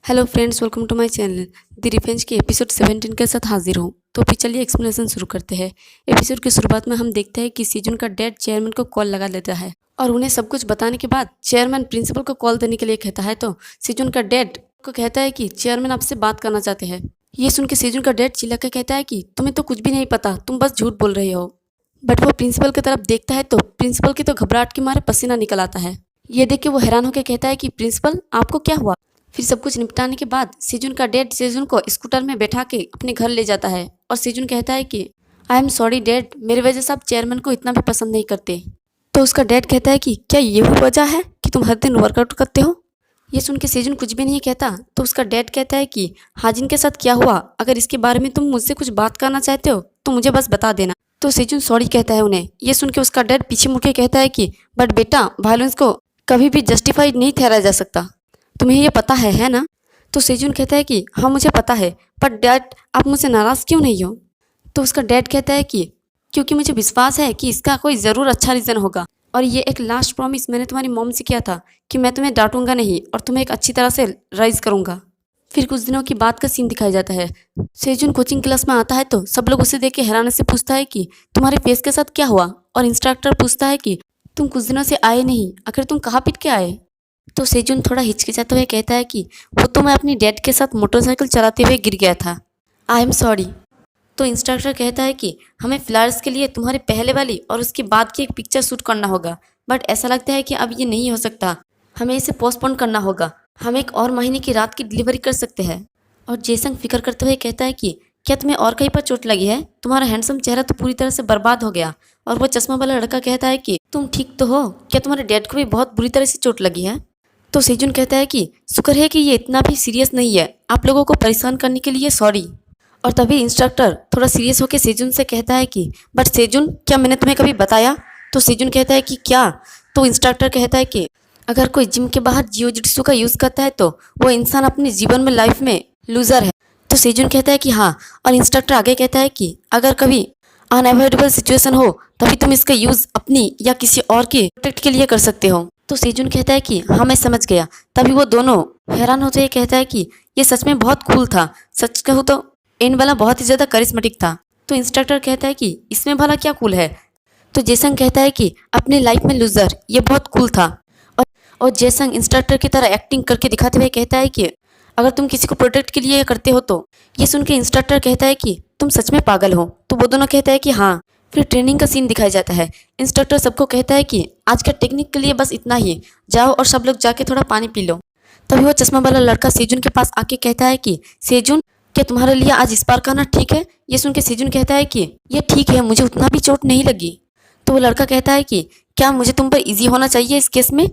Hello friends, welcome to my channel the revenge के episode 17 के साथ हाजिर हूँ। तो फिर चलिए एक्सप्लेनेशन शुरू करते हैं। एपिसोड की शुरुआत में हम देखते हैं कि सीजन का डैड चेयरमैन को कॉल लगा लेता है और उन्हें सब कुछ बताने के बाद चेयरमैन प्रिंसिपल को कॉल देने के लिए कहता है। तो सीजन का डैड को कहता है कि चेयरमैन आपसे बात करना चाहते हैं। ये सुन के सीजन का डैड चिल्ला के कहता है कि तुम्हें तो कुछ भी नहीं पता, तुम बस झूठ बोल रहे हो। बट वो प्रिंसिपल की तरफ देखता है तो प्रिंसिपल की तो घबराहट के मारे पसीना निकल आता है। ये देख के वो हैरान होकर कहता है कि प्रिंसिपल आपको क्या हुआ। फिर सब कुछ निपटाने के बाद सीजन का डैड सेजुन को स्कूटर में बैठा के अपने घर ले जाता है और सीजन कहता है कि आई एम सॉरी डैड, मेरी वजह से आप चेयरमैन को इतना भी पसंद नहीं करते। तो उसका डैड कहता है कि क्या ये वो वजह है कि तुम हर दिन वर्कआउट करते हो। ये सुन के सीजन कुछ भी नहीं कहता। तो उसका डैड कहता है कि हाजिन के साथ क्या हुआ, अगर इसके बारे में तुम मुझसे कुछ बात करना चाहते हो तो मुझे बस बता देना। तो सीजन सॉरी कहता है उन्हें। ये सुन के उसका डैड पीछे मुड़ के कहता है कि बट बेटा, वायलेंस को कभी भी जस्टिफाइड नहीं ठहराया जा सकता, तुम्हें ये पता है ना। तो सेजुन कहता है कि हाँ मुझे पता है, पर डैड आप मुझसे नाराज़ क्यों नहीं हो। तो उसका डैड कहता है कि क्योंकि मुझे विश्वास है कि इसका कोई ज़रूर अच्छा रीज़न होगा और ये एक लास्ट प्रॉमिस मैंने तुम्हारी मॉम से किया था कि मैं तुम्हें डांटूंगा नहीं और तुम्हें एक अच्छी तरह से राइज करूंगा। फिर कुछ दिनों की बात का सीन दिखाया जाता है। सेजुन कोचिंग क्लास में आता है तो सब लोग उसे देख के हैरानी से पूछता है कि तुम्हारे फेस के साथ क्या हुआ, और इंस्ट्रक्टर पूछता है कि तुम कुछ दिनों से आए नहीं, आखिर तुम कहाँ पिट के आए। तो सेजुन थोड़ा हिचकिचाते हुए कहता है कि वो तो मैं अपनी डैड के साथ मोटरसाइकिल चलाते हुए गिर गया था, आई एम सॉरी। तो इंस्ट्रक्टर कहता है कि हमें फ्लावर्स के लिए तुम्हारे पहले वाली और उसके बाद की एक पिक्चर शूट करना होगा, बट ऐसा लगता है कि अब ये नहीं हो सकता, हमें इसे पोस्टपोन करना होगा, हम एक और महीने की रात की डिलीवरी कर सकते हैं। और जेसन फिक्र करते हुए कहता है कि क्या तुम्हें और कहीं पर चोट लगी है, तुम्हारा हैंडसम चेहरा तो पूरी तरह से बर्बाद हो गया। और वो चश्मा वाला लड़का कहता है कि तुम ठीक तो हो, क्या तुम्हारे डैड को भी बहुत बुरी तरह से चोट लगी है। तो सेजुन कहता है कि शुक्र है कि ये इतना भी सीरियस नहीं है, आप लोगों को परेशान करने के लिए सॉरी। और तभी इंस्ट्रक्टर थोड़ा सीरियस होकर सेजुन से कहता है कि बट सेजुन, क्या मैंने तुम्हें कभी बताया। तो सेजुन कहता है कि क्या। तो इंस्ट्रक्टर कहता है कि अगर कोई जिम के बाहर जियोजित्सु का यूज़ करता है तो वो इंसान अपने जीवन में लाइफ में लूज़र है। तो सेजुन कहता है कि हाँ। और इंस्ट्रक्टर आगे कहता है कि अगर कभी अनअवॉइडेबल सिचुएशन हो तभी तुम इसका यूज़ अपनी या किसी और के प्रोटेक्ट के लिए कर सकते हो। तो सेजुन कहता है कि हाँ मैं समझ गया। तभी वो दोनों हैरान होते हुए कहता है कि ये सच में बहुत कूल था, सच कहूँ तो एंड वाला बहुत ही ज़्यादा करिश्मेटिक था। तो इंस्ट्रक्टर कहता है कि इसमें भला क्या कूल है। तो जेसन कहता है कि अपनी लाइफ में लूजर, ये बहुत कूल था। और जेसन इंस्ट्रक्टर की तरह एक्टिंग करके दिखाते हुए कहता है कि अगर तुम किसी को प्रोटेक्ट के लिए करते हो तो। ये सुन के इंस्ट्रक्टर कहता है कि तुम सच में पागल हो। तो वो दोनों कहता है कि हाँ। फिर ट्रेनिंग का सीन दिखाया जाता है। इंस्ट्रक्टर सबको कहता है कि आज का टेक्निक के लिए बस इतना ही, जाओ और सब लोग जाके थोड़ा पानी पी लो। तभी वो चश्मा वाला लड़का सेजुन के पास आके कहता है कि सेजुन, क्या तुम्हारे लिए आज इस पार करना ठीक है। ये सुन के सेजुन कहता है कि ये ठीक है, मुझे उतना भी चोट नहीं लगी। तो वो लड़का कहता है कि क्या मुझे तुम पर ईजी होना चाहिए इस केस में।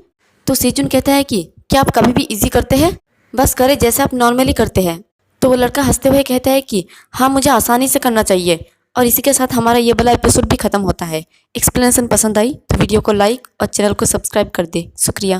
तो सेजुन कहता है कि क्या आप कभी भी ईजी करते हैं, बस करें जैसे आप नॉर्मली करते हैं। तो वो लड़का हंसते हुए कहता है कि हाँ मुझे आसानी से करना चाहिए। और इसी के साथ हमारा ये वाला एपिसोड भी खत्म होता है। एक्सप्लेनेशन पसंद आई तो वीडियो को लाइक और चैनल को सब्सक्राइब कर दे। शुक्रिया।